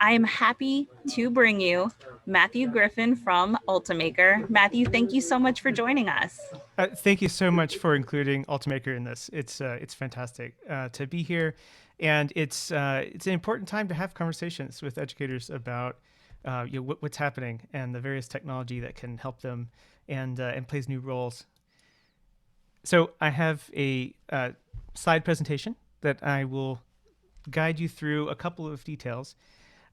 I am happy to bring you Matthew Griffin from Ultimaker. Matthew, thank you so much for joining us. Thank you so much for including Ultimaker in this. It's fantastic to be here, and it's an important time to have conversations with educators about what's happening and the various technology that can help them and plays new roles. So I have a slide presentation that I will guide you through a couple of details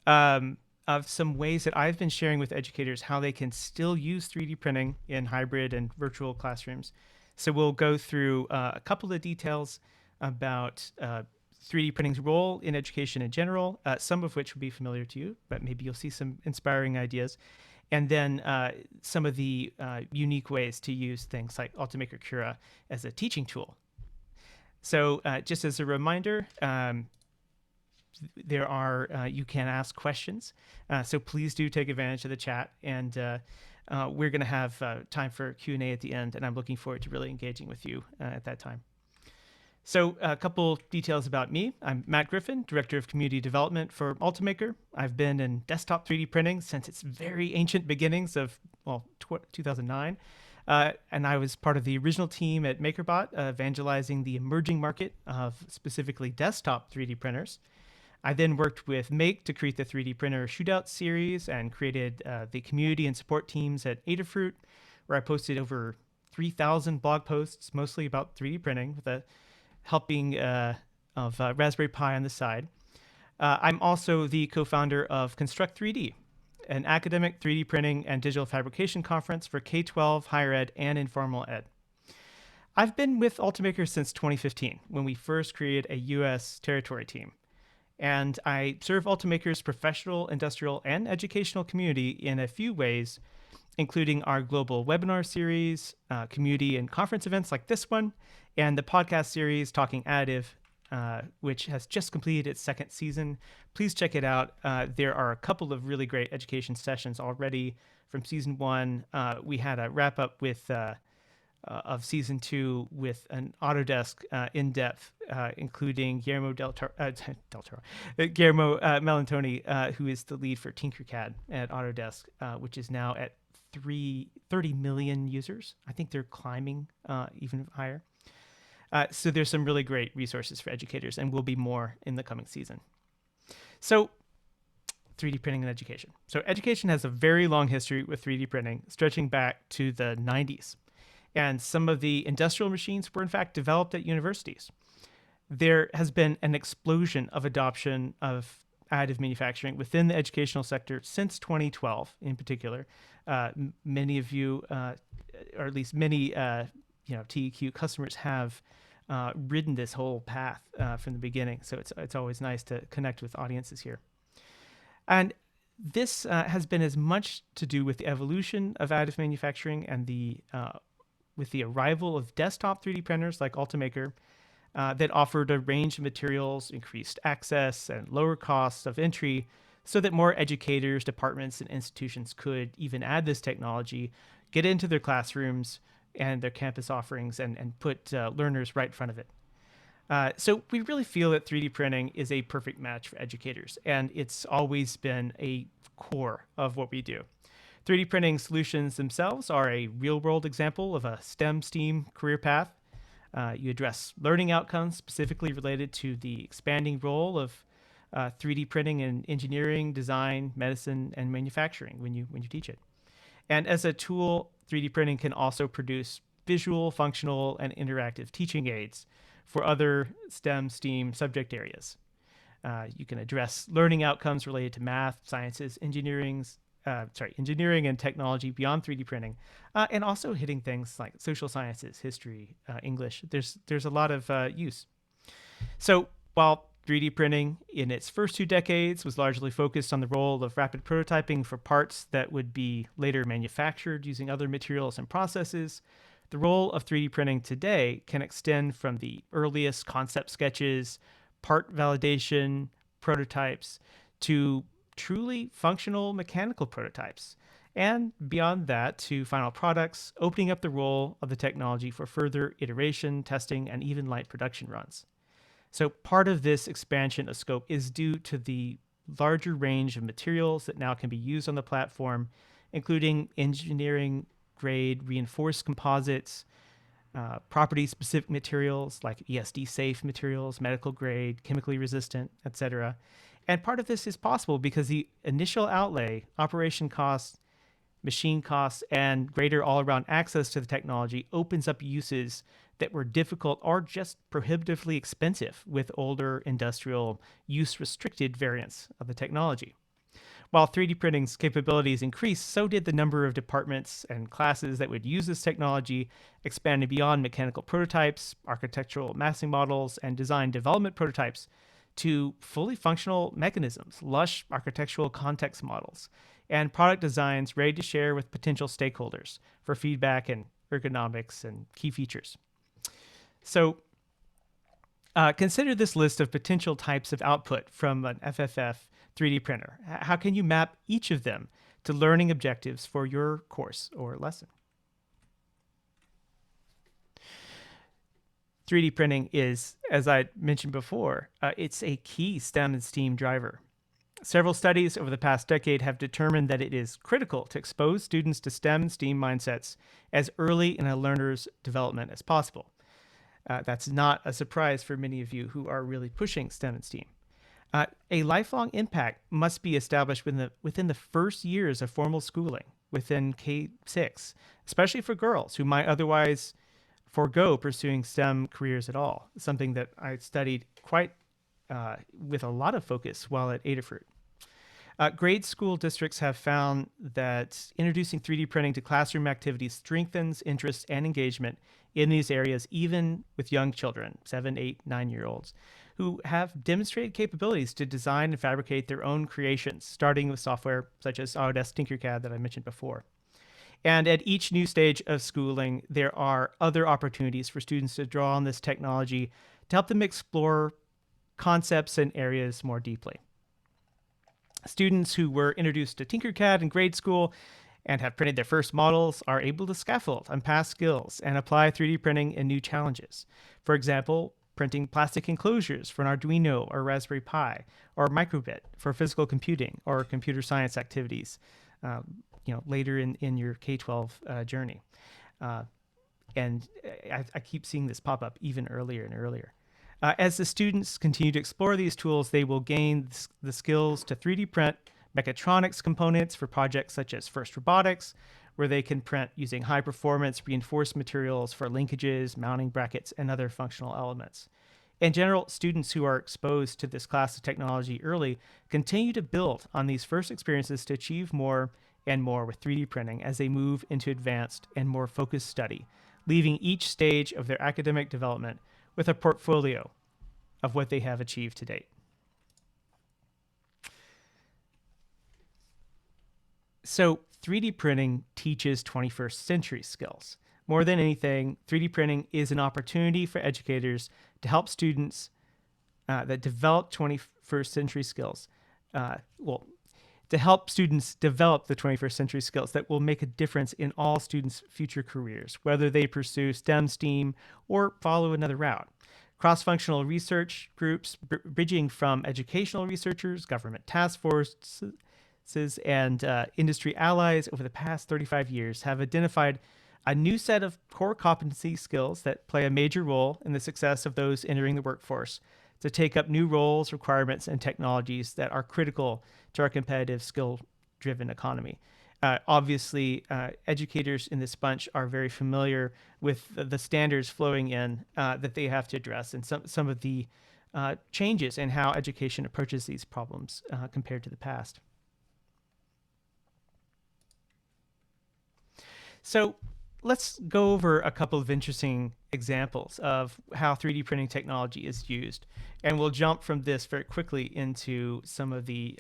of some ways that I've been sharing with educators how they can still use 3D printing in hybrid and virtual classrooms. So we'll go through a couple of details about 3D printing's role in education in general, some of which will be familiar to you, but maybe you'll see some inspiring ideas. And then some of the unique ways to use things like Ultimaker Cura as a teaching tool. So just as a reminder, there are you can ask questions, so please do take advantage of the chat, and we're going to have time for Q&A at the end, and I'm looking forward to really engaging with you at that time. So a couple details about me. I'm Matt Griffin, Director of Community Development for Ultimaker. I've been in desktop 3D printing since its very ancient beginnings of, 2009. And I was part of the original team at MakerBot, evangelizing the emerging market of specifically desktop 3D printers. I then worked with Make to create the 3D printer shootout series and created the community and support teams at Adafruit, where I posted over 3,000 blog posts, mostly about 3D printing, with a helping of Raspberry Pi on the side. I'm also the co-founder of Construct 3D, an academic 3D printing and digital fabrication conference for K-12, higher ed, and informal ed. I've been with Ultimaker since 2015, when we first created a US territory team. And I serve Ultimaker's professional, industrial, and educational community in a few ways, including our global webinar series, community and conference events like this one, and the podcast series Talking Additive, which has just completed its second season. Please check it out. There are a couple of really great education sessions already from season one. We had a wrap up with of season 2 with an Autodesk in-depth, including Guillermo Melantoni, who is the lead for Tinkercad at Autodesk, which is now at 30 million users. I think they're climbing even higher. So there's some really great resources for educators, and will be more in the coming season. So 3D printing in education. So education has a very long history with 3D printing, stretching back to the 90s. And some of the industrial machines were in fact developed at universities. There has been an explosion of adoption of additive manufacturing within the educational sector since 2012 in particular. Many of you, or at least many TEQ customers have ridden this whole path from the beginning. So it's always nice to connect with audiences here. And this has been as much to do with the evolution of additive manufacturing and with the arrival of desktop 3D printers like Ultimaker that offered a range of materials, increased access, and lower costs of entry, so that more educators, departments, and institutions could even add this technology, get into their classrooms and their campus offerings, and put learners right in front of it. So we really feel that 3D printing is a perfect match for educators, and it's always been a core of what we do. 3D printing solutions themselves are a real-world example of a STEM career path. You address learning outcomes specifically related to the expanding role of 3D printing in engineering, design, medicine, and manufacturing when you teach it. And as a tool, 3D printing can also produce visual, functional, and interactive teaching aids for other STEAM subject areas. You can address learning outcomes related to math, sciences, engineering and technology beyond 3D printing, and also hitting things like social sciences, history, English. There's a lot of use. So while 3D printing in its first 2 decades was largely focused on the role of rapid prototyping for parts that would be later manufactured using other materials and processes, the role of 3D printing today can extend from the earliest concept sketches, part validation, prototypes, to truly functional mechanical prototypes, and beyond that to final products, opening up the role of the technology for further iteration, testing, and even light production runs. So part of this expansion of scope is due to the larger range of materials that now can be used on the platform, including engineering grade reinforced composites, property-specific materials like ESD-safe materials, medical grade, chemically resistant, etc. And part of this is possible because the initial outlay, operation costs, machine costs, and greater all-around access to the technology opens up uses that were difficult or just prohibitively expensive with older industrial use-restricted variants of the technology. While 3D printing's capabilities increased, so did the number of departments and classes that would use this technology, expanding beyond mechanical prototypes, architectural massing models, and design development prototypes to fully functional mechanisms, lush architectural context models, and product designs ready to share with potential stakeholders for feedback and ergonomics and key features. So consider this list of potential types of output from an FFF 3D printer. How can you map each of them to learning objectives for your course or lesson? 3D printing is, as I mentioned before, it's a key STEM and STEAM driver. Several studies over the past decade have determined that it is critical to expose students to STEM and STEAM mindsets as early in a learner's development as possible. That's not a surprise for many of you who are really pushing STEM and STEAM. A lifelong impact must be established within the first years of formal schooling, within K-6, especially for girls who might otherwise forego pursuing STEM careers at all, something that I studied quite with a lot of focus while at Adafruit. Grade school districts have found that introducing 3D printing to classroom activities strengthens interest and engagement in these areas, even with young children, 7, 8, 9-year-olds, who have demonstrated capabilities to design and fabricate their own creations, starting with software such as Autodesk Tinkercad that I mentioned before. And at each new stage of schooling, there are other opportunities for students to draw on this technology to help them explore concepts and areas more deeply. Students who were introduced to Tinkercad in grade school and have printed their first models are able to scaffold on past skills and apply 3D printing in new challenges. For example, printing plastic enclosures for an Arduino or Raspberry Pi, or microbit for physical computing or computer science activities, later in your K-12 journey. And I keep seeing this pop up even earlier and earlier. As the students continue to explore these tools, they will gain the skills to 3D print mechatronics components for projects such as FIRST Robotics, where they can print using high-performance reinforced materials for linkages, mounting brackets, and other functional elements. In general, students who are exposed to this class of technology early continue to build on these first experiences to achieve more and more with 3D printing as they move into advanced and more focused study, leaving each stage of their academic development with a portfolio of what they have achieved to date. So 3D printing teaches 21st century skills. More than anything, 3D printing is an opportunity for educators to help students that develop 21st century skills, to help students develop the 21st century skills that will make a difference in all students' future careers, whether they pursue STEM, STEAM, or follow another route. Cross-functional research groups, bridging from educational researchers, government task forces, and industry allies over the past 35 years have identified a new set of core competency skills that play a major role in the success of those entering the workforce to take up new roles, requirements, and technologies that are critical to our competitive, skill-driven economy. Obviously, educators in this bunch are very familiar with the standards flowing in that they have to address and some of the changes in how education approaches these problems compared to the past. So let's go over a couple of interesting examples of how 3D printing technology is used. And we'll jump from this very quickly into some of the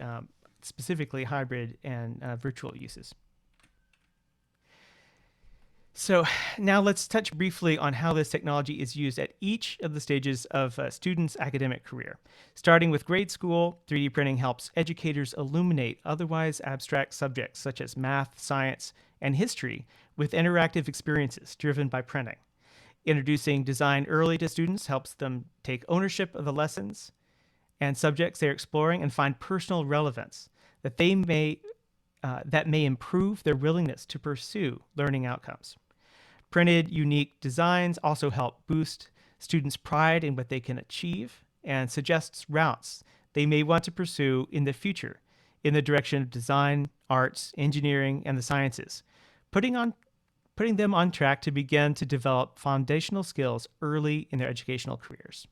specifically hybrid and virtual uses. So now let's touch briefly on how this technology is used at each of the stages of a student's academic career. Starting with grade school, 3D printing helps educators illuminate otherwise abstract subjects such as math, science, and history with interactive experiences driven by printing. Introducing design early to students helps them take ownership of the lessons and subjects they're exploring and find personal relevance that they may that may improve their willingness to pursue learning outcomes. Printed, unique designs also help boost students' pride in what they can achieve and suggests routes they may want to pursue in the future in the direction of design, arts, engineering, and the sciences, putting them on track to begin to develop foundational skills early in their educational careers.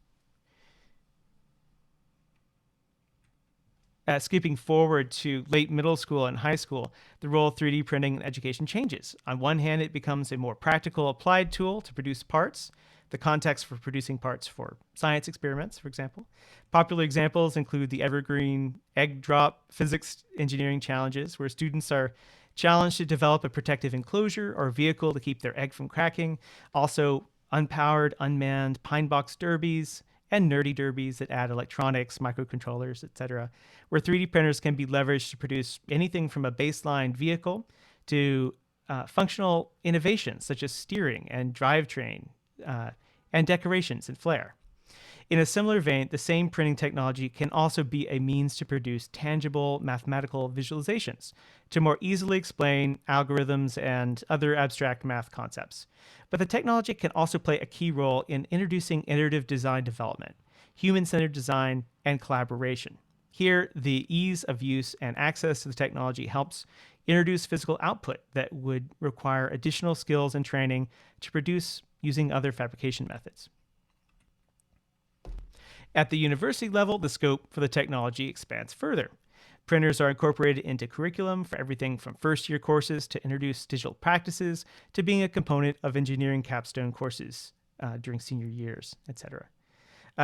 Skipping forward to late middle school and high school, the role of 3D printing in education changes. On one hand, it becomes a more practical applied tool to produce parts, the context for producing parts for science experiments, for example. Popular examples include the evergreen egg drop physics engineering challenges, where students are challenged to develop a protective enclosure or vehicle to keep their egg from cracking. Also, unpowered, unmanned pine box derbies, and nerdy derbies that add electronics, microcontrollers, etc., where 3D printers can be leveraged to produce anything from a baseline vehicle to functional innovations such as steering and drivetrain and decorations and flair. In a similar vein, the same printing technology can also be a means to produce tangible mathematical visualizations to more easily explain algorithms and other abstract math concepts. But the technology can also play a key role in introducing iterative design development, human-centered design, and collaboration. Here, the ease of use and access to the technology helps introduce physical output that would require additional skills and training to produce using other fabrication methods. At the university level, the scope for the technology expands further. Printers are incorporated into curriculum for everything from first-year courses to introduce digital practices to being a component of engineering capstone courses during senior years, etc.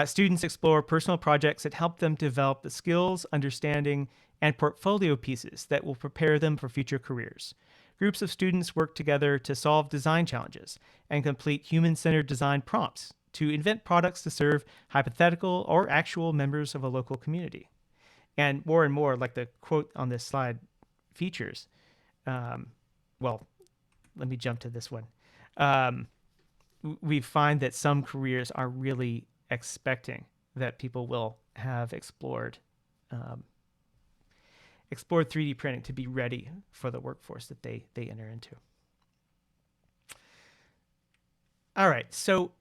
Students explore personal projects that help them develop the skills, understanding, and portfolio pieces that will prepare them for future careers. Groups of students work together to solve design challenges and complete human-centered design prompts to invent products to serve hypothetical or actual members of a local community. And more, like the quote on this slide features, well, let me jump to this one. We find that some careers are really expecting that people will have explored 3D printing to be ready for the workforce that they enter into. All right, so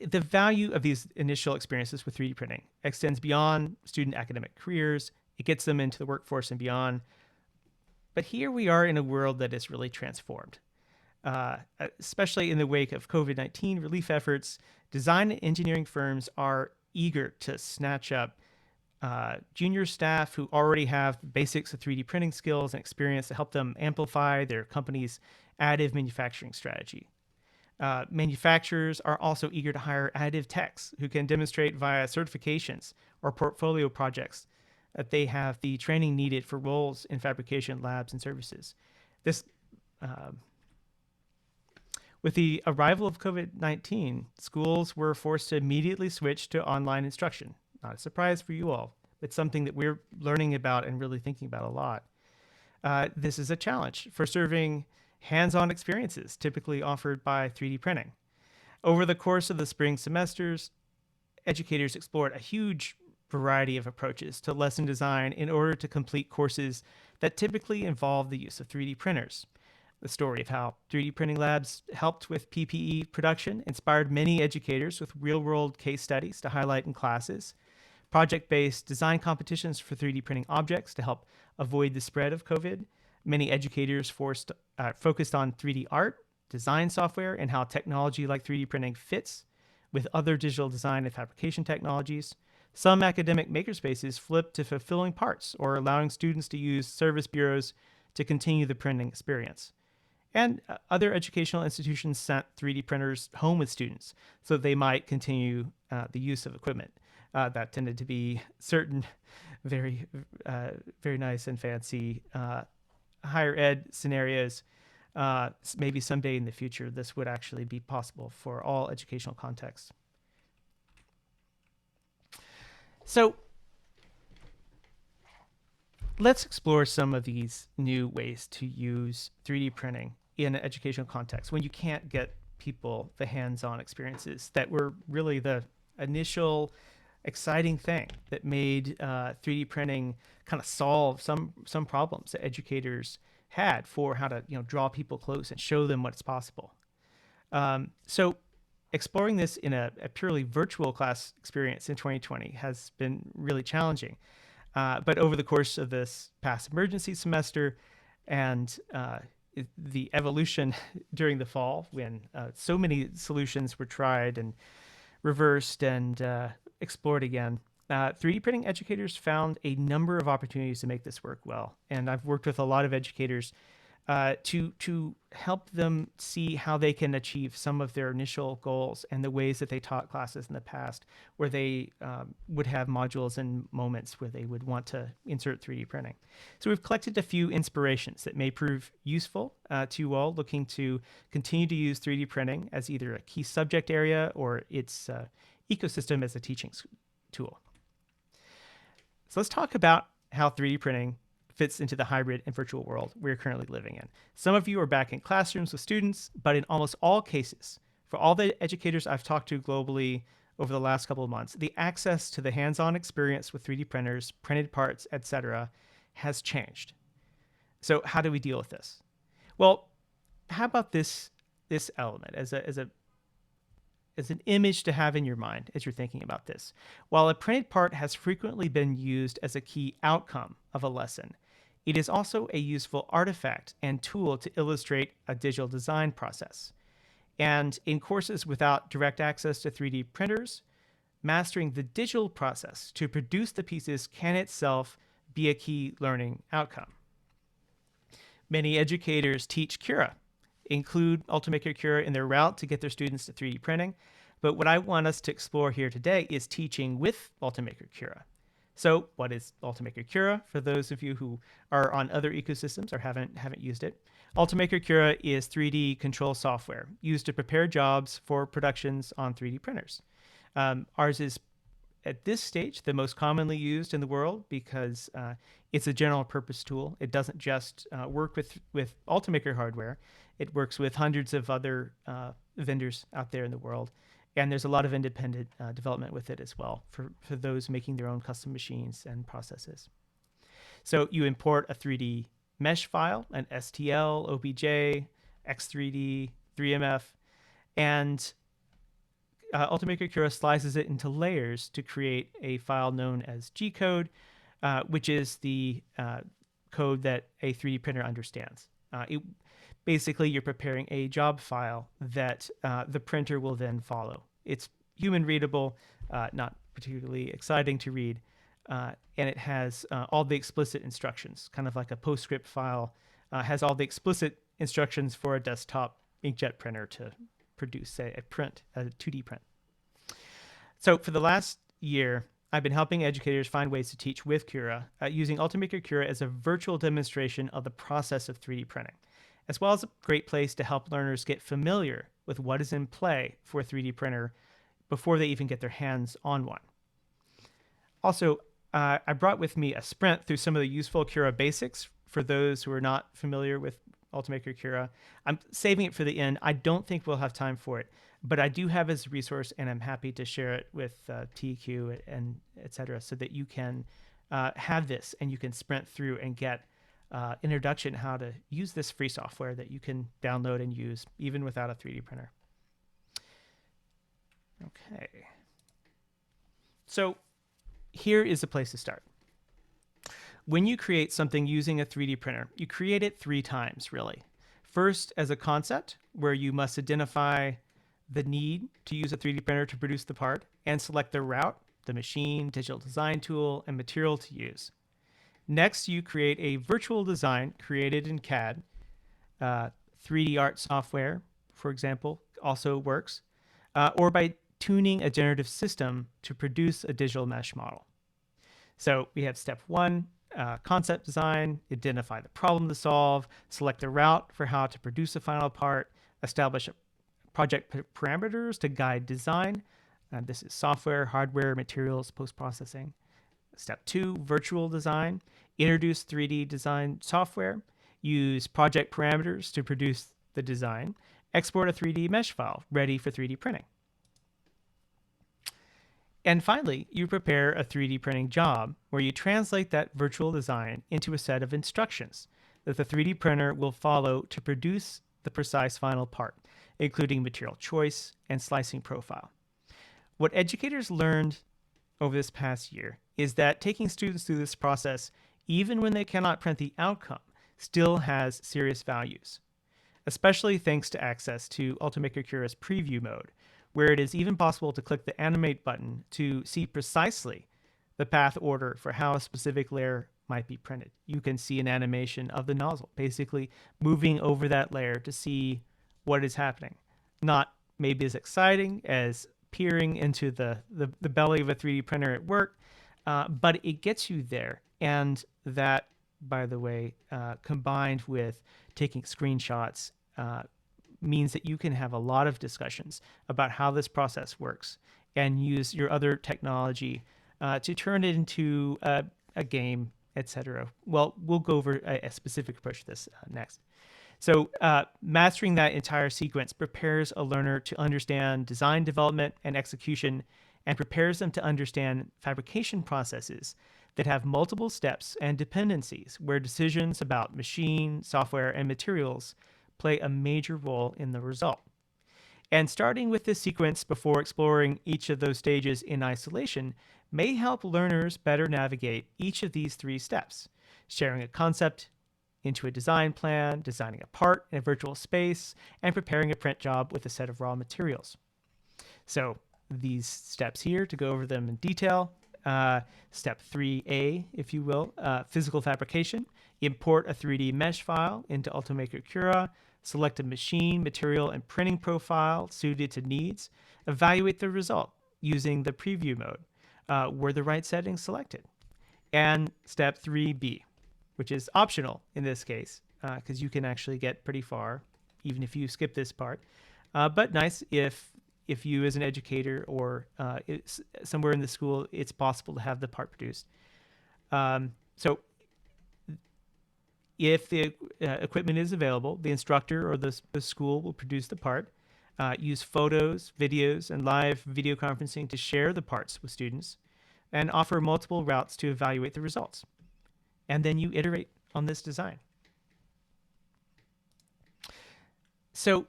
the value of these initial experiences with 3D printing extends beyond student academic careers. It gets them into the workforce and beyond. But here we are in a world that is really transformed. Especially in the wake of COVID-19 relief efforts, design and engineering firms are eager to snatch up junior staff who already have the basics of 3D printing skills and experience to help them amplify their company's additive manufacturing strategy. Manufacturers are also eager to hire additive techs who can demonstrate via certifications or portfolio projects that they have the training needed for roles in fabrication labs and services. With the arrival of COVID-19, schools were forced to immediately switch to online instruction. Not a surprise for you all. It's something that we're learning about and really thinking about a lot. This is a challenge for serving hands-on experiences typically offered by 3D printing. Over the course of the spring semesters, educators explored a huge variety of approaches to lesson design in order to complete courses that typically involve the use of 3D printers. The story of how 3D printing labs helped with PPE production inspired many educators with real-world case studies to highlight in classes, project-based design competitions for 3D printing objects to help avoid the spread of COVID. Many educators focused on 3D art, design software, and how technology like 3D printing fits with other digital design and fabrication technologies. Some academic makerspaces flipped to fulfilling parts or allowing students to use service bureaus to continue the printing experience. And other educational institutions sent 3D printers home with students so that they might continue the use of equipment. That tended to be certain very nice and fancy higher ed scenarios. Maybe someday in the future, this would actually be possible for all educational contexts. So let's explore some of these new ways to use 3D printing in an educational context when you can't get people the hands-on experiences that were really the initial exciting thing that made 3D printing kind of solve some problems that educators had for how to draw people close and show them what's possible. So exploring this in a purely virtual class experience in 2020 has been really challenging. But over the course of this past emergency semester and the evolution during the fall, when so many solutions were tried and reversed and explored again, 3D printing educators found a number of opportunities to make this work well. And I've worked with a lot of educators to help them see how they can achieve some of their initial goals and the ways that they taught classes in the past, where they would have modules and moments where they would want to insert 3D printing. So we've collected a few inspirations that may prove useful to you all looking to continue to use 3D printing as either a key subject area or its ecosystem as a teaching tool. So let's talk about how 3D printing fits into the hybrid and virtual world we're currently living in. Some of you are back in classrooms with students, but in almost all cases, for all the educators I've talked to globally over the last couple of months, the access to the hands-on experience with 3D printers, printed parts, etc., has changed. So how do we deal with this? Well, how about this element as an image to have in your mind as you're thinking about this? While a printed part has frequently been used as a key outcome of a lesson, it is also a useful artifact and tool to illustrate a digital design process. And in courses without direct access to 3D printers, mastering the digital process to produce the pieces can itself be a key learning outcome. Many educators teach Cura, include Ultimaker Cura in their route to get their students to 3D printing. But what I want us to explore here today is teaching with Ultimaker Cura. So what is Ultimaker Cura for those of you who are on other ecosystems or haven't used it? Ultimaker Cura is 3D control software used to prepare jobs for productions on 3D printers. Ours is, at this stage, the most commonly used in the world because it's a general purpose tool. It doesn't just work with Ultimaker hardware. It works with hundreds of other vendors out there in the world. And there's a lot of independent development with it as well for those making their own custom machines and processes. So you import a 3D mesh file, an STL, OBJ, X3D, 3MF, and Ultimaker Cura slices it into layers to create a file known as G code, which is the code that a 3D printer understands. Basically, you're preparing a job file that the printer will then follow. It's human readable, not particularly exciting to read, and it has all the explicit instructions, kind of like a PostScript file, has all the explicit instructions for a desktop inkjet printer to produce, say, a 2D print. So for the last year, I've been helping educators find ways to teach with Cura, using Ultimaker Cura as a virtual demonstration of the process of 3D printing, as well as a great place to help learners get familiar with what is in play for a 3D printer before they even get their hands on one. Also, I brought with me a sprint through some of the useful Cura Basics for those who are not familiar with Ultimaker Cura. I'm saving it for the end. I don't think we'll have time for it, but I do have it as a resource, and I'm happy to share it with TQ and etc. so that you can have this and you can sprint through and get introduction how to use this free software that you can download and use even without a 3D printer. Okay. So here is a place to start. When you create something using a 3D printer, you create it 3 times, really. First, as a concept, where you must identify the need to use a 3D printer to produce the part and select the route, the machine, digital design tool, and material to use. Next, you create a virtual design created in CAD. 3D art software, for example, also works, or by tuning a generative system to produce a digital mesh model. So we have step 1, concept design, identify the problem to solve, select the route for how to produce a final part, establish project parameters to guide design. This is software, hardware, materials, post-processing. Step 2, virtual design, introduce 3D design software, use project parameters to produce the design, export a 3D mesh file ready for 3D printing. And finally, you prepare a 3D printing job where you translate that virtual design into a set of instructions that the 3D printer will follow to produce the precise final part, including material choice and slicing profile. What educators learned over this past year is that taking students through this process, even when they cannot print the outcome, still has serious values, especially thanks to access to Ultimaker Cura's preview mode, where it is even possible to click the animate button to see precisely the path order for how a specific layer might be printed. You can see an animation of the nozzle, basically moving over that layer to see what is happening. Not maybe as exciting as peering into the belly of a 3D printer at work, but it gets you there. And that, by the way, combined with taking screenshots, means that you can have a lot of discussions about how this process works and use your other technology to turn it into a game, etc. Well, we'll go over a specific approach to this next. So mastering that entire sequence prepares a learner to understand design development and execution, and prepares them to understand fabrication processes that have multiple steps and dependencies where decisions about machine, software, and materials play a major role in the result. And starting with this sequence before exploring each of those stages in isolation may help learners better navigate each of these three steps: sharing a concept into a design plan, designing a part in a virtual space, and preparing a print job with a set of raw materials. So these steps here, to go over them in detail: step 3A, if you will, physical fabrication. Import a 3D mesh file into Ultimaker Cura, select a machine, material, and printing profile suited to needs, evaluate the result using the preview mode. Were the right settings selected? And step 3B, which is optional in this case, because you can actually get pretty far even if you skip this part. But nice if you as an educator or somewhere in the school, it's possible to have the part produced. So if the equipment is available, the instructor or the school will produce the part, use photos, videos, and live video conferencing to share the parts with students, and offer multiple routes to evaluate the results. And then you iterate on this design. So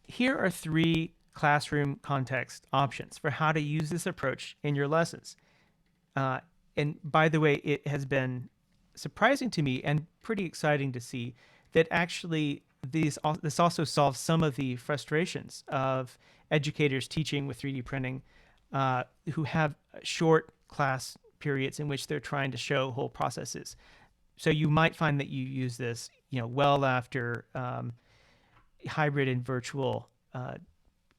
here are three classroom context options for how to use this approach in your lessons. And by the way, it has been surprising to me and pretty exciting to see that actually this also solves some of the frustrations of educators teaching with 3D printing who have short class periods in which they're trying to show whole processes. So you might find that you use this, well after hybrid and virtual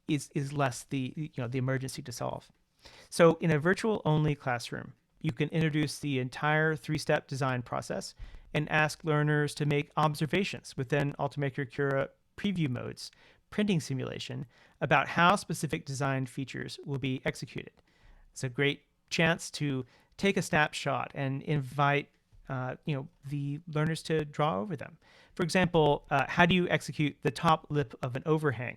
is less the emergency to solve. So in a virtual only classroom, you can introduce the entire three-step design process and ask learners to make observations within Ultimaker Cura preview mode's printing simulation about how specific design features will be executed. It's a great chance to take a snapshot and invite the learners to draw over them. For example, how do you execute the top lip of an overhang,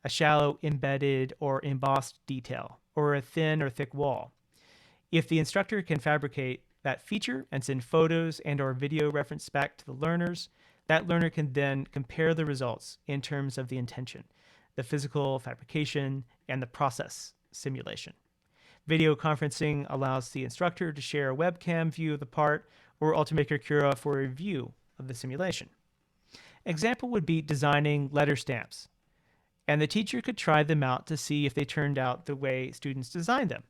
a shallow embedded or embossed detail, or a thin or thick wall? If the instructor can fabricate that feature and send photos and or video reference back to the learners, that learner can then compare the results in terms of the intention, the physical fabrication, and the process simulation. Video conferencing allows the instructor to share a webcam view of the part or Ultimaker Cura for a review of the simulation. Example would be designing letter stamps, and the teacher could try them out to see if they turned out the way students designed them,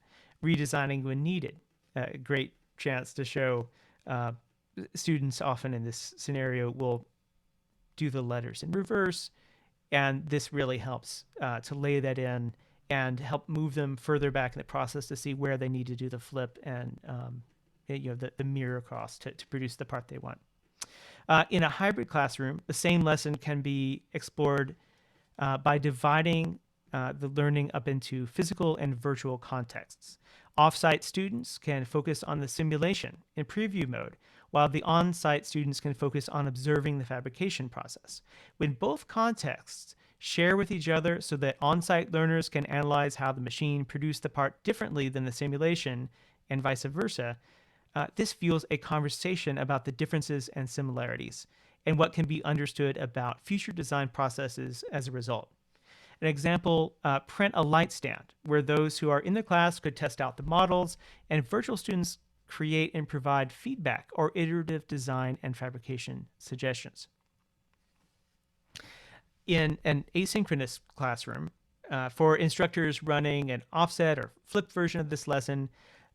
redesigning when needed. A great chance to show students often in this scenario will do the letters in reverse, and this really helps to lay that in and help move them further back in the process to see where they need to do the flip and the mirror across to produce the part they want. In a hybrid classroom, the same lesson can be explored by dividing the learning up into physical and virtual contexts. Off-site students can focus on the simulation in preview mode, while the on-site students can focus on observing the fabrication process. When both contexts share with each other so that on-site learners can analyze how the machine produced the part differently than the simulation and vice versa, this fuels a conversation about the differences and similarities and what can be understood about future design processes as a result. An example, print a light stand, where those who are in the class could test out the models and virtual students create and provide feedback or iterative design and fabrication suggestions. In an asynchronous classroom, for instructors running an offset or flipped version of this lesson,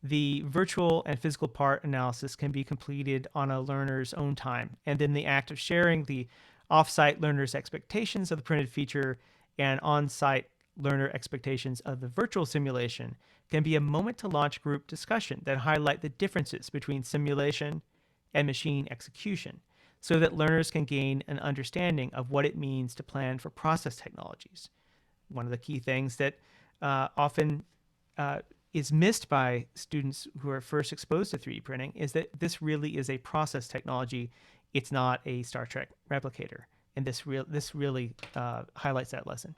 the virtual and physical part analysis can be completed on a learner's own time. And then the act of sharing the offsite learner's expectations of the printed feature and on-site learner expectations of the virtual simulation can be a moment to launch group discussion that highlight the differences between simulation and machine execution so that learners can gain an understanding of what it means to plan for process technologies. One of the key things that often is missed by students who are first exposed to 3D printing is that this really is a process technology. It's not a Star Trek replicator. And this really highlights that lesson.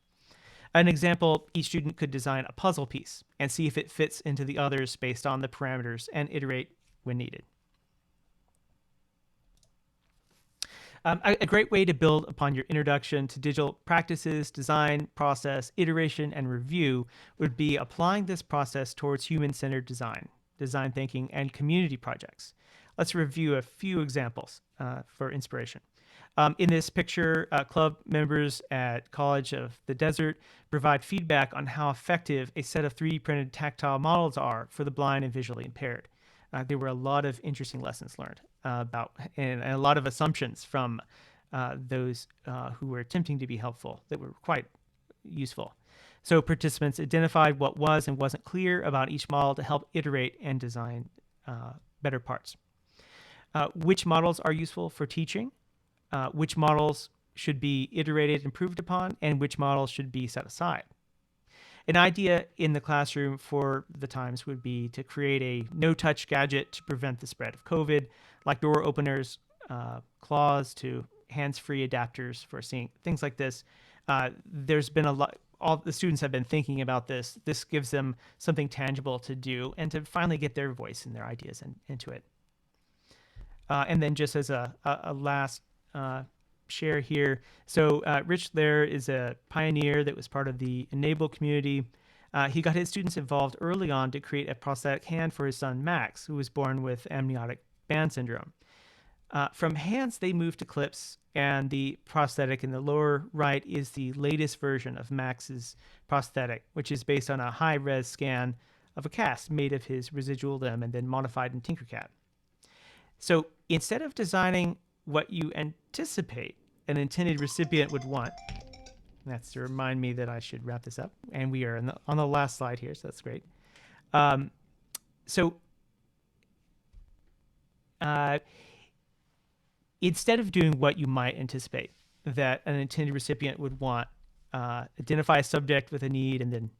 An example, each student could design a puzzle piece and see if it fits into the others based on the parameters and iterate when needed. A great way to build upon your introduction to digital practices, design, process, iteration, and review would be applying this process towards human-centered design, design thinking, and community projects. Let's review a few examples for inspiration. In this picture, club members at College of the Desert provide feedback on how effective a set of 3D printed tactile models are for the blind and visually impaired. There were a lot of interesting lessons learned about and a lot of assumptions from those who were attempting to be helpful that were quite useful. So participants identified what was and wasn't clear about each model to help iterate and design better parts. Which models are useful for teaching? Which models should be iterated and improved upon, and which models should be set aside. An idea in the classroom for the times would be to create a no-touch gadget to prevent the spread of COVID, like door openers, claws to hands-free adapters for seeing things like this. There's been a lot. All the students have been thinking about this. This gives them something tangible to do and to finally get their voice and their ideas into it. And then just as a last share here. So Rich there is a pioneer that was part of the Enable community. He got his students involved early on to create a prosthetic hand for his son Max, who was born with amniotic band syndrome. From hands, they moved to clips, and the prosthetic in the lower right is the latest version of Max's prosthetic, which is based on a high-res scan of a cast made of his residual limb and then modified in Tinkercad. So instead of designing what you anticipate an intended recipient would want, that's to remind me that I should wrap this up, and we are on the last slide here, so that's great. Instead of doing what you might anticipate that an intended recipient would want, identify a subject with a need, and then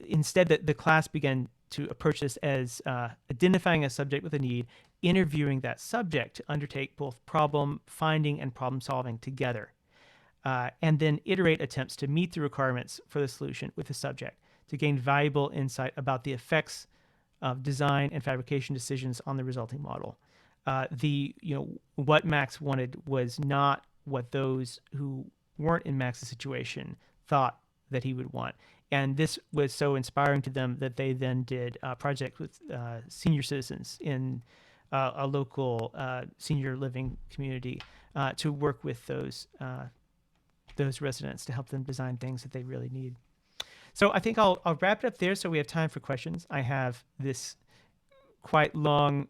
instead the class began to approach this as identifying a subject with a need, interviewing that subject to undertake both problem finding and problem solving together, and then iterate attempts to meet the requirements for the solution with the subject to gain valuable insight about the effects of design and fabrication decisions on the resulting model. What Max wanted was not what those who weren't in Max's situation thought that he would want. And this was so inspiring to them that they then did a project with senior citizens in a local senior living community to work with those residents to help them design things that they really need. So I think I'll wrap it up there so we have time for questions. I have this quite long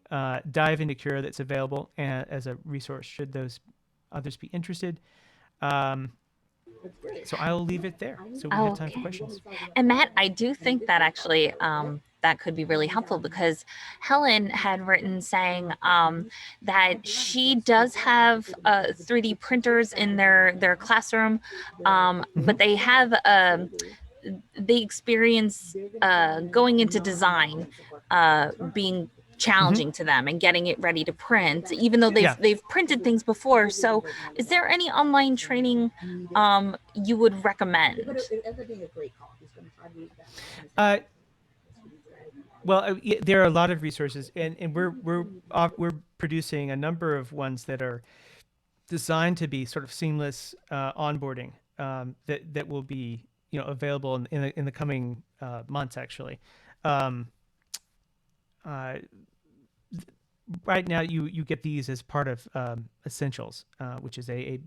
dive into Cura that's available as a resource should those others be interested. So I'll leave it there so we have time for questions. And Matt, I do think that actually that could be really helpful because Helen had written saying that she does have 3D printers in their classroom, but they have they experience going into design being Hmm. challenging to them and getting it ready to print, even though they've Yeah. they've printed things before. So, is there any online training you would recommend? Uh, well, there are a lot of resources, and we're producing a number of ones that are designed to be sort of seamless onboarding, that will be available in the coming months actually. Um, uh, right now, you get these as part of Essentials, which is a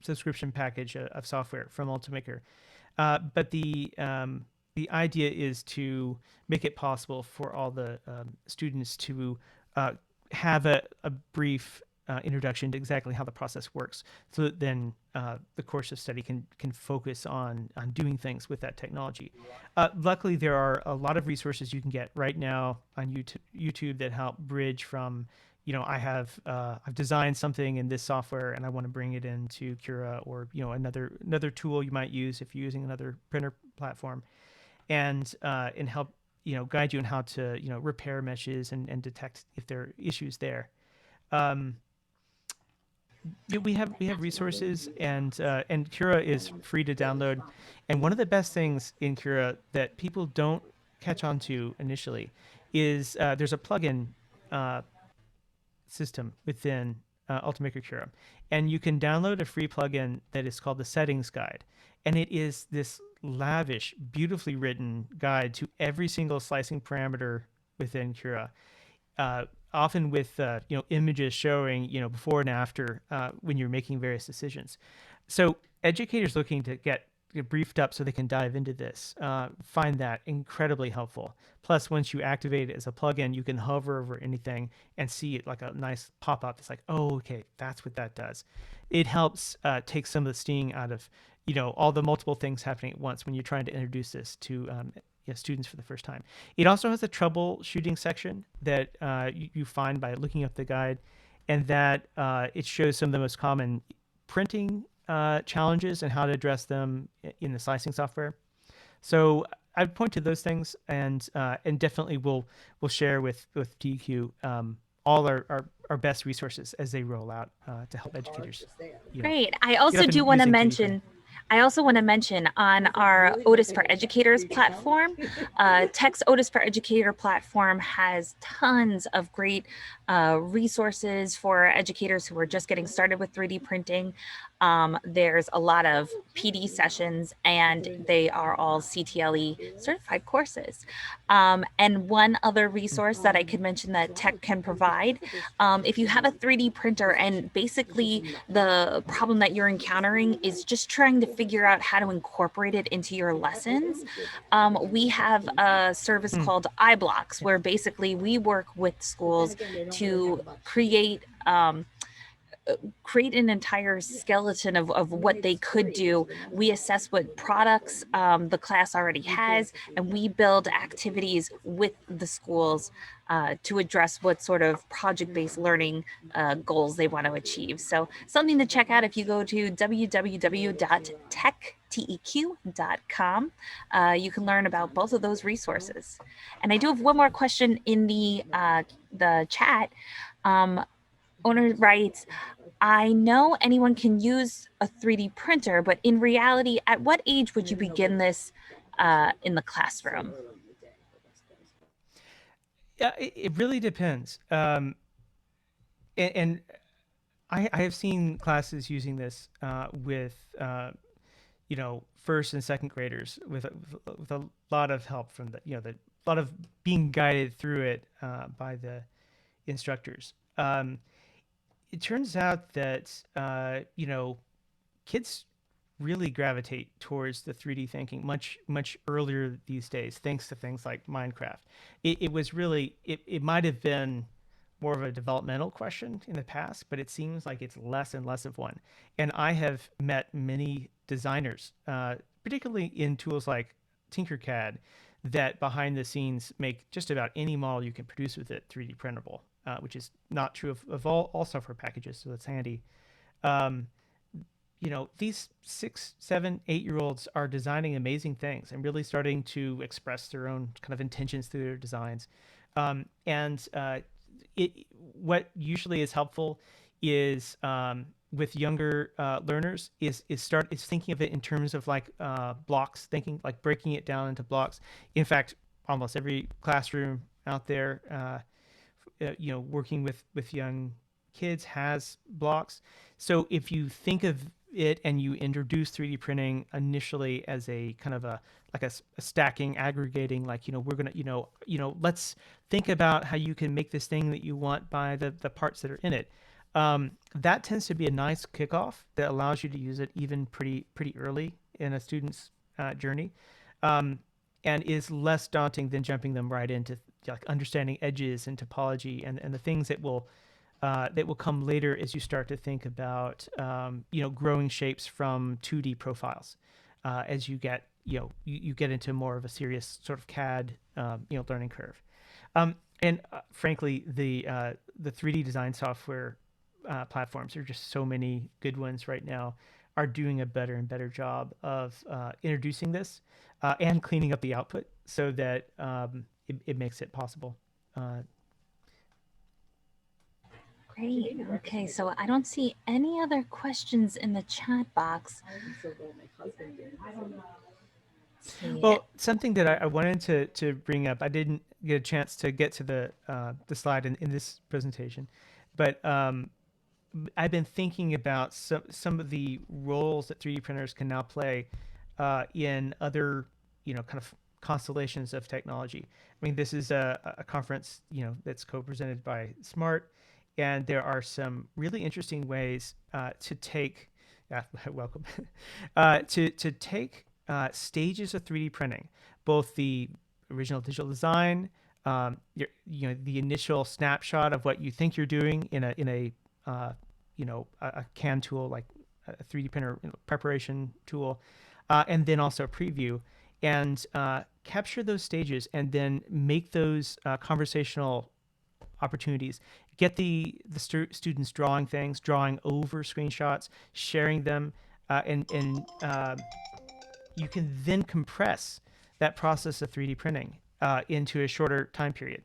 subscription package of software from Ultimaker. But the idea is to make it possible for all the students to uh, have a brief introduction to exactly how the process works, so that then the course of study can focus on doing things with that technology. Luckily, there are a lot of resources you can get right now on YouTube that help bridge from, I've designed something in this software and I want to bring it into Cura, or another tool you might use if you're using another printer platform, and help guide you on how to repair meshes and detect if there are issues there. Um, we have resources, and Cura is free to download. And one of the best things in Cura that people don't catch on to initially is there's a plugin uh, system within Ultimaker Cura, and you can download a free plugin that is called the Settings Guide, and it is this lavish, beautifully written guide to every single slicing parameter within Cura, often with images showing before and after when you're making various decisions. So educators looking to get briefed up so they can dive into this find that incredibly helpful. Plus, once you activate it as a plugin, you can hover over anything and see it like a nice pop up. It's like, oh, okay, that's what that does. It helps take some of the sting out of all the multiple things happening at once when you're trying to introduce this to students for the first time. It also has a troubleshooting section that you find by looking up the guide, and that it shows some of the most common printing challenges and how to address them in the slicing software. So I'd point to those things, and definitely we'll share with DQ all our best resources as they roll out to help educators, Great. I get also up do and want to using 3D printing. mention. I also want to mention on our Otis for Educators platform, Tech's Otis for Educator platform has tons of great resources for educators who are just getting started with 3D printing. There's a lot of PD sessions, and they are all CTLE certified courses. And one other resource that I could mention that Tech can provide, if you have a 3D printer and basically the problem that you're encountering is just trying to figure out how to incorporate it into your lessons, we have a service Hmm. called iBlocks, where basically we work with schools to create an entire skeleton of what they could do. We assess what products the class already has, and we build activities with the schools to address what sort of project based learning goals they want to achieve. So, something to check out if you go to www.techteq.com. You can learn about both of those resources. And I do have one more question in the chat. Um, Owner writes, I know anyone can use a 3D printer, but in reality, at what age would you begin this in the classroom? Yeah, it really depends. And I have seen classes using this with first and second graders with a lot of help from the lot of being guided through it by the instructors. It turns out that kids really gravitate towards the 3D thinking much earlier these days, thanks to things like Minecraft. It was really it might have been more of a developmental question in the past, but it seems like it's less and less of one. And I have met many designers, particularly in tools like Tinkercad, that behind the scenes make just about any model you can produce with it 3D printable, which is not true of all software packages, so that's handy. Um, these 6, 7, 8 year olds are designing amazing things and really starting to express their own kind of intentions through their designs. And it what usually is helpful is with younger learners is thinking of it in terms of like blocks, thinking like breaking it down into blocks. In fact, almost every classroom out there, working with young kids has blocks. So if you think of it and you introduce 3D printing initially as a kind of a stacking, aggregating, like we're gonna let's think about how you can make this thing that you want by the parts that are in it. That tends to be a nice kickoff that allows you to use it even pretty early in a student's journey, um, and is less daunting than jumping them right into like understanding edges and topology and the things that will come later as you start to think about growing shapes from 2D profiles as you get you get into more of a serious sort of CAD learning curve. And frankly, the 3D design software platforms, there are just so many good ones right now, are doing a better and better job of introducing this and cleaning up the output so that it makes it possible. Great. Okay, so I don't see any other questions in the chat box. Let's see. Well, something that I wanted to bring up, I didn't get a chance to get to the slide in this presentation, but I've been thinking about some of the roles that 3D printers can now play in other, kind of constellations of technology. I mean, this is a conference, that's co-presented by SMART, and there are some really interesting ways to take, welcome, to take stages of 3D printing, both the original digital design, the initial snapshot of what you think you're doing in a CAM tool like a 3D printer preparation tool, and then also a preview, and capture those stages and then make those conversational opportunities. Get the students drawing things, drawing over screenshots, sharing them, and you can then compress that process of 3D printing into a shorter time period.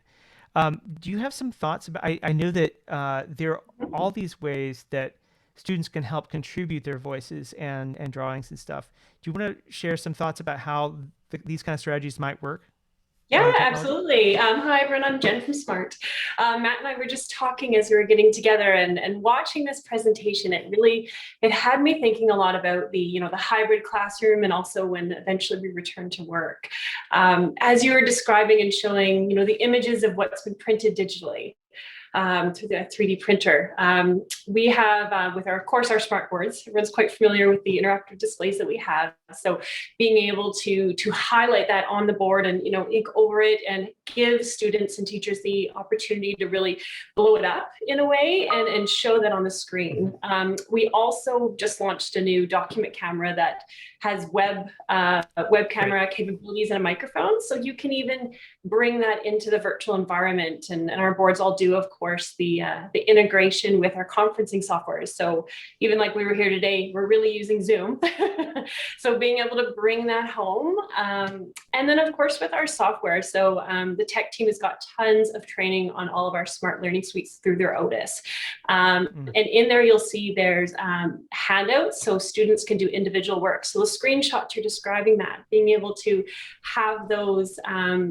Do you have some thoughts about? I know that there are all these ways that students can help contribute their voices and drawings and stuff. Do you want to share some thoughts about how these kind of strategies might work in Yeah, our technology? absolutely. Hi, everyone. I'm Jen from Smart. Matt and I were just talking as we were getting together and watching this presentation. It had me thinking a lot about the hybrid classroom and also when eventually we return to work. As you were describing and showing the images of what's been printed digitally. Through the 3D printer. We have, with our smart boards, everyone's quite familiar with the interactive displays that we have. So being able to highlight that on the board and ink over it and give students and teachers the opportunity to really blow it up in a way and show that on the screen. We also just launched a new document camera that has web camera capabilities and a microphone. So you can even bring that into the virtual environment. And our boards all do, of course, the integration with our conferencing software. So even like we were here today, we're really using Zoom. So being able to bring that home. And then, of course, with our software. So the tech team has got tons of training on all of our smart learning suites through their Otis. And in there, you'll see there's handouts so students can do individual work. So the screenshots are describing that, being able to have those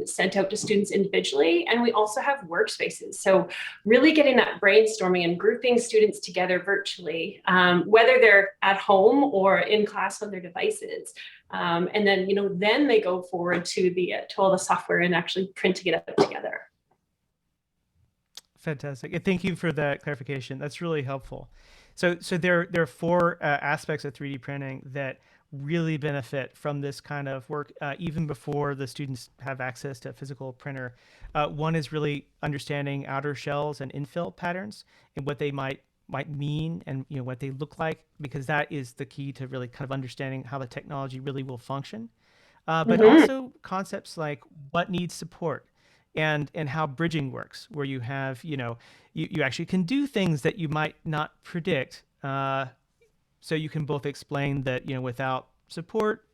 sent out to students individually. And we also have workspaces. So really getting that brainstorming and grouping students together virtually, whether they're at home or in class on their devices. And then, then they go forward to all the software and actually printing it up together. Fantastic. And thank you for that clarification. That's really helpful. So there are four aspects of 3D printing that really benefit from this kind of work, even before the students have access to a physical printer. One is really understanding outer shells and infill patterns and what they might mean and what they look like, because that is the key to really kind of understanding how the technology really will function. But also concepts like what needs support and how bridging works, where you have you actually can do things that you might not predict. So you can both explain that without support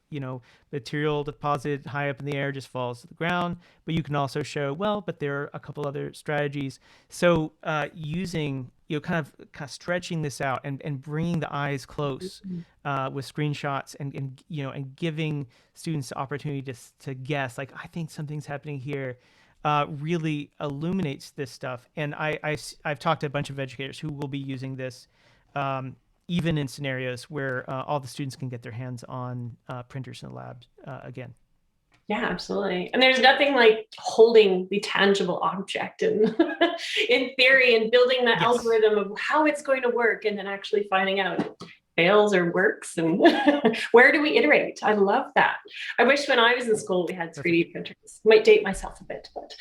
material deposited high up in the air just falls to the ground. But you can also show, well, but there are a couple other strategies. So using, kind of stretching this out and bringing the eyes close with screenshots and giving students the opportunity to guess, like, I think something's happening here, really illuminates this stuff. And I've talked to a bunch of educators who will be using this even in scenarios where all the students can get their hands on printers in the lab again. Yeah, absolutely. And there's nothing like holding the tangible object and in theory and building the algorithm of how it's going to work and then actually finding out it fails or works and where do we iterate? I love that. I wish when I was in school we had 3D printers. Might date myself a bit, but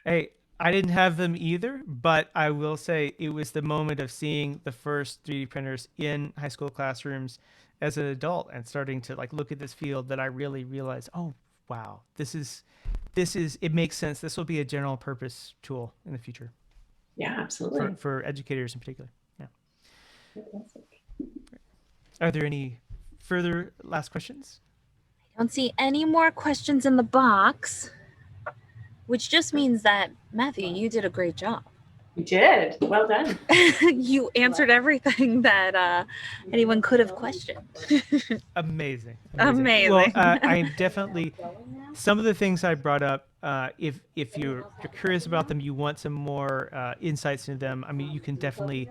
hey, I didn't have them either, but I will say it was the moment of seeing the first 3D printers in high school classrooms as an adult and starting to like look at this field that I really realized, oh, wow, this is, it makes sense. This will be a general purpose tool in the future. Yeah, absolutely. For educators in particular. Yeah. Are there any further last questions? I don't see any more questions in the box, which just means that, Matthew, you did a great job. You did. Well done. You answered everything that anyone could have questioned. Amazing. Amazing. Well, I definitely, some of the things I brought up, if you're curious about them, you want some more insights into them, I mean, you can definitely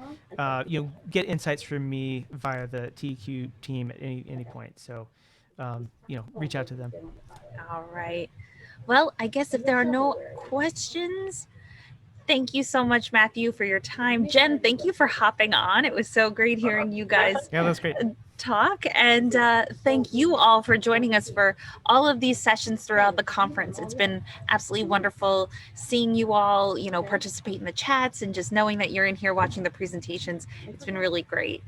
get insights from me via the TQ team at any point. So, reach out to them. All right. Well, I guess if there are no questions, thank you so much, Matthew, for your time. Jen, thank you for hopping on. It was so great hearing you guys that's great. talk. And thank you all for joining us for all of these sessions throughout the conference. It's been absolutely wonderful seeing you all, participate in the chats and just knowing that you're in here watching the presentations. It's been really great.